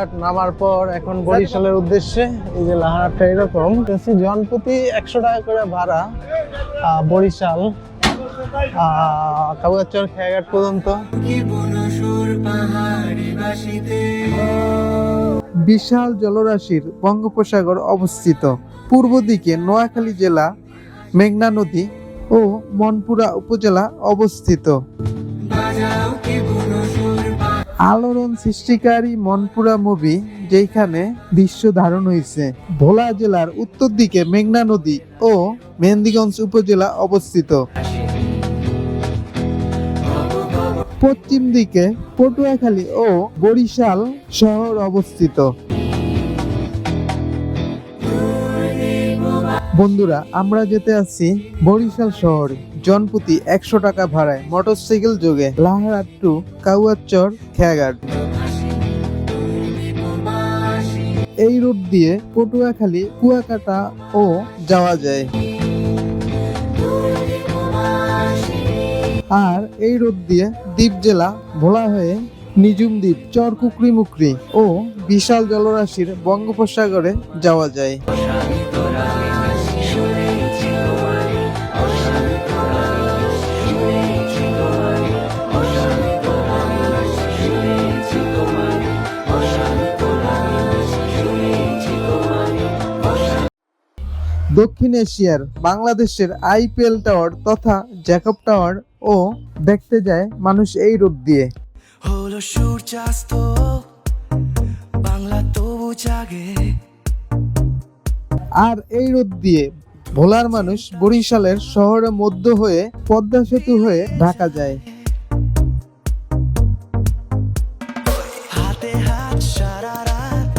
লাহারহাট নামার পর এখন বরিশালের উদ্দেশ্যে। এই যে লাহারহাটটা এরকম জনপ্রতি 100 টাকা করে ভাড়া বরিশাল কাউয়াচর খেয়াঘাট পর্যন্ত। বিশাল জলরাশির বঙ্গোপসাগর অবস্থিত। পূর্ব দিকে নোয়াখালী জেলা, মেঘনা নদী ও মনপুরা উপজেলা অবস্থিত। আলোড়ন সৃষ্টিকারী মনপুরা মুভি যেখানে দৃশ্য ধারণ হয়েছে। ভোলা জেলার উত্তর দিকে মেঘনা নদী ও মেহেন্দিগঞ্জ উপজেলা অবস্থিত। পশ্চিম দিকে পটুয়াখালী ও বরিশাল শহর অবস্থিত। বন্ধুরা, আমরা যেতে আছি বরিশাল শহরে। জনপ্রতি 100 টাকা ভাড়ায় মোটরসাইকেল যোগে লাহারহাট টু কাউয়াচর খেয়াঘাট। এই রুট দিয়ে পটুয়াখালী, কুয়াকাটা ও যাওয়া যায়। আর এই রুট দিয়ে দ্বীপ জেলা ভোলা হয়ে নিজুম দ্বীপ, চরকুকরি মুকরি ও বিশাল জলরাশির বঙ্গোপসাগরে যাওয়া যায়। দক্ষিণ এশিয়ার বাংলাদেশের আইপিএল টাওয়ার তথা জ্যাকব টাওয়ার ও দেখতে যায় মানুষ এই রুট দিয়ে। হলো সূর্যাস্ত, বাংলা তবু জাগে। আর এই রুট দিয়ে ভোলার মানুষ বরিশালের শহরের মধ্য হয়ে পদ্মা সেতু হয়ে ঢাকা যায়। হাতে হাত সারা রাত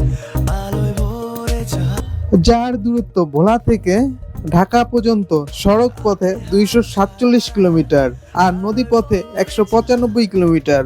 আলোয় ভরে যায়। যার দূরত্ব ভোলা থেকে ঢাকা পর্যন্ত সড়ক পথে 247 কিলোমিটার আর নদী পথে 195 কিলোমিটার।